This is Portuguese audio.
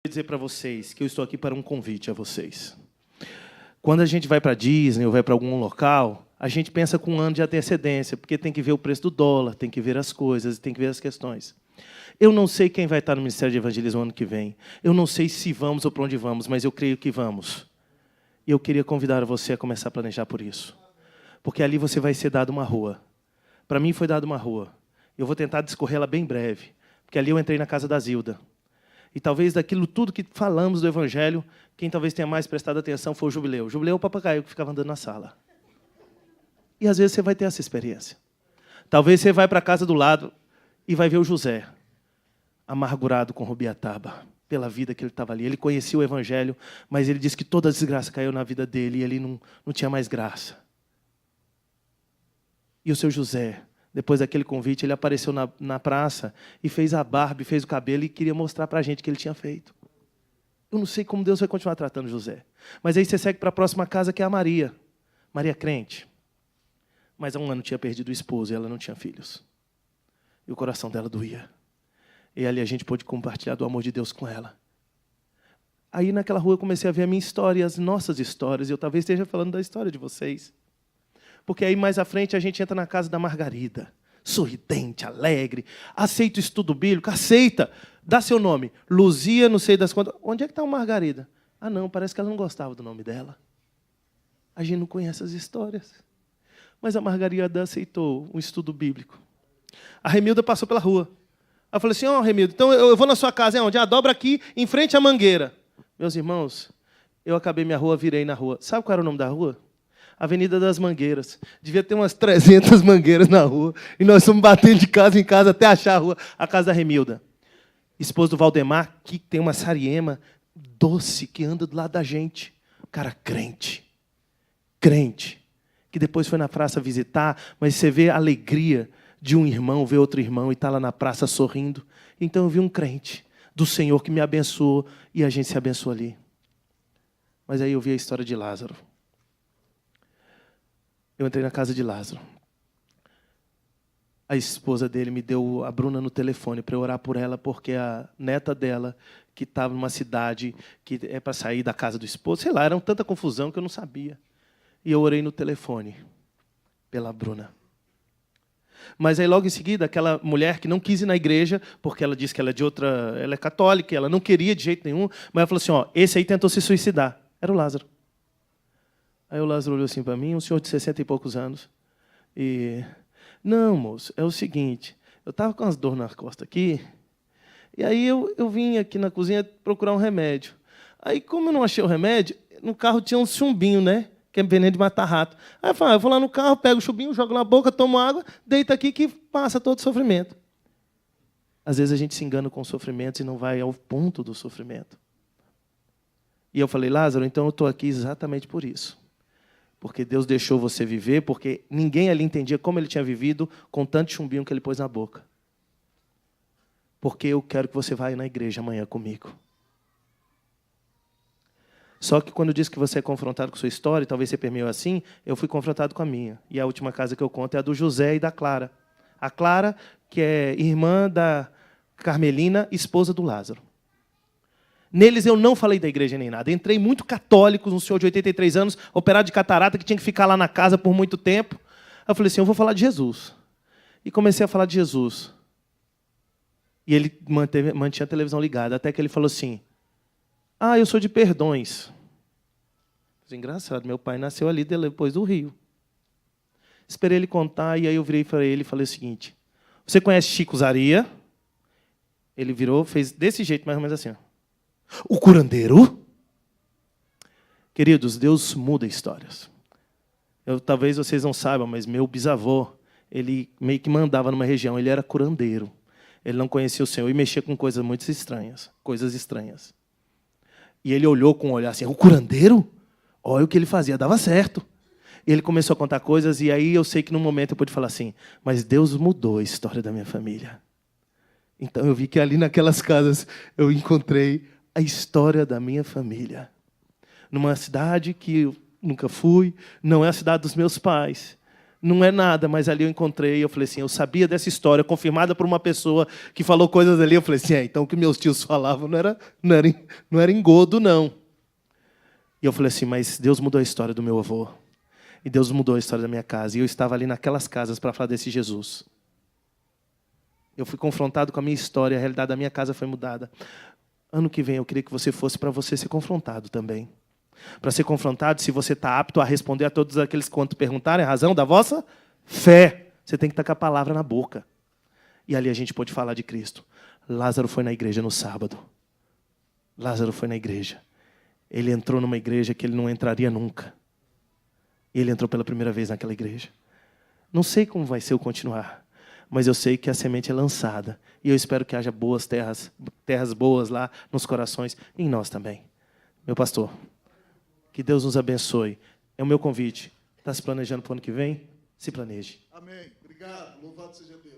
Dizer para vocês que eu estou aqui para um convite a vocês. Quando a gente vai para Disney ou vai para algum local, a gente pensa com um ano de antecedência, porque tem que ver o preço do dólar, tem que ver as coisas, tem que ver as questões. Eu não sei quem vai estar no Ministério de Evangelismo ano que vem. Eu não sei se vamos ou para onde vamos, mas eu creio que vamos. E eu queria convidar você a começar a planejar por isso. Porque ali você vai ser dado uma rua. Para mim foi dada uma rua. Eu vou tentar discorrê-la bem breve, porque ali eu entrei na casa da Zilda. E talvez daquilo tudo que falamos do Evangelho, quem talvez tenha mais prestado atenção foi o Jubileu. O Jubileu é o papagaio que ficava andando na sala. E às vezes você vai ter essa experiência. Talvez você vai para a casa do lado e vai ver o José, amargurado com Rubiataba, pela vida que ele estava ali. Ele conhecia o Evangelho, mas ele disse que toda a desgraça caiu na vida dele e ele não tinha mais graça. E o seu José, depois daquele convite, ele apareceu na praça e fez a barba, fez o cabelo e queria mostrar para a gente o que ele tinha feito. Eu não sei como Deus vai continuar tratando José. Mas aí você segue para a próxima casa, que é a Maria. Maria crente. Mas há um ano tinha perdido o esposo e ela não tinha filhos. E o coração dela doía. E ali a gente pôde compartilhar do amor de Deus com ela. Aí naquela rua eu comecei a ver a minha história, as nossas histórias. E eu talvez esteja falando da história de vocês. Porque aí mais à frente a gente entra na casa da Margarida. Sorridente, alegre, aceita o estudo bíblico, aceita. Dá seu nome. Luzia, não sei das quantas. Onde é que está a Margarida? Ah, não, parece que ela não gostava do nome dela. A gente não conhece as histórias. Mas a Margarida aceitou um estudo bíblico. A Remilda passou pela rua. Eu falei assim, Remilda, então eu vou na sua casa, é onde? Dobra aqui, em frente à mangueira. Meus irmãos, eu acabei minha rua, virei na rua. Sabe qual era o nome da rua? Avenida das Mangueiras. Devia ter umas 300 mangueiras na rua. E nós fomos batendo de casa em casa até achar a rua, a casa da Remilda. Esposo do Valdemar, que tem uma sariema doce, que anda do lado da gente. Cara crente. Crente. Que depois foi na praça visitar, mas você vê a alegria de um irmão ver outro irmão e está lá na praça sorrindo. Então eu vi um crente do Senhor que me abençoou e a gente se abençoou ali. Mas aí eu vi a história de Lázaro. Eu entrei na casa de Lázaro. A esposa dele me deu a Bruna no telefone para eu orar por ela, porque a neta dela, que estava numa cidade que é para sair da casa do esposo, sei lá, era tanta confusão que eu não sabia. E eu orei no telefone pela Bruna. Mas aí logo em seguida, aquela mulher que não quis ir na igreja, porque ela disse que ela é de outra, ela é católica, ela não queria de jeito nenhum, mas ela falou assim, esse aí tentou se suicidar. Era o Lázaro. Aí o Lázaro olhou assim para mim, um senhor de 60 e poucos anos. E, não, moço, é o seguinte, eu estava com as dores nas costas aqui, e aí eu vim aqui na cozinha procurar um remédio. Aí, como eu não achei o remédio, no carro tinha um chumbinho, né? Que é veneno de matar rato. Aí eu falei, eu vou lá no carro, pego o chumbinho, jogo na boca, tomo água, deito aqui que passa todo o sofrimento. Às vezes a gente se engana com o sofrimento e não vai ao ponto do sofrimento. E eu falei, Lázaro, então eu estou aqui exatamente por isso. Porque Deus deixou você viver, porque ninguém ali entendia como ele tinha vivido com tanto chumbinho que ele pôs na boca. Porque eu quero que você vá na igreja amanhã comigo. Só que quando eu disse que você é confrontado com sua história, talvez você permeou assim, eu fui confrontado com a minha. E a última casa que eu conto é a do José e da Clara. A Clara, que é irmã da Carmelina, esposa do Lázaro. Neles eu não falei da igreja nem nada. Entrei muito católico, um senhor de 83 anos, operado de catarata, que tinha que ficar lá na casa por muito tempo. Eu falei assim, eu vou falar de Jesus. E comecei a falar de Jesus. E ele mantinha a televisão ligada, até que ele falou assim, eu sou de Perdões. Engraçado, meu pai nasceu ali depois do Rio. Esperei ele contar, e aí eu virei para ele e falei o seguinte, você conhece Chico Zaria? Ele virou, fez desse jeito, mais ou menos assim, o curandeiro? Queridos, Deus muda histórias. Talvez vocês não saibam, mas meu bisavô, ele meio que mandava numa região, ele era curandeiro. Ele não conhecia o Senhor e mexia com coisas muito estranhas, coisas estranhas. E ele olhou com um olhar assim, o curandeiro? Olha o que ele fazia, dava certo. E ele começou a contar coisas, e aí eu sei que num momento eu pude falar assim, mas Deus mudou a história da minha família. Então eu vi que ali naquelas casas eu encontrei a história da minha família. Numa cidade que eu nunca fui, não é a cidade dos meus pais, Não é nada, mas ali eu encontrei, eu falei assim, eu sabia dessa história, confirmada por uma pessoa que falou coisas ali, eu falei assim, então o que meus tios falavam não era engodo, não. E eu falei assim, mas Deus mudou a história do meu avô. E Deus mudou a história da minha casa. E eu estava ali naquelas casas para falar desse Jesus. Eu fui confrontado com a minha história, a realidade da minha casa foi mudada. Ano que vem eu queria que você fosse para você ser confrontado também. Para ser confrontado, se você está apto a responder a todos aqueles que quando perguntarem a razão da vossa fé. Você tem que estar com a palavra na boca. E ali a gente pode falar de Cristo. Lázaro foi na igreja no sábado. Lázaro foi na igreja. Ele entrou numa igreja que ele não entraria nunca. E ele entrou pela primeira vez naquela igreja. Não sei como vai ser o continuar, mas eu sei que a semente é lançada. E eu espero que haja boas terras boas lá nos corações, e em nós também. Meu pastor, que Deus nos abençoe. É o meu convite. Está se planejando para o ano que vem? Se planeje. Amém. Obrigado. Louvado seja Deus.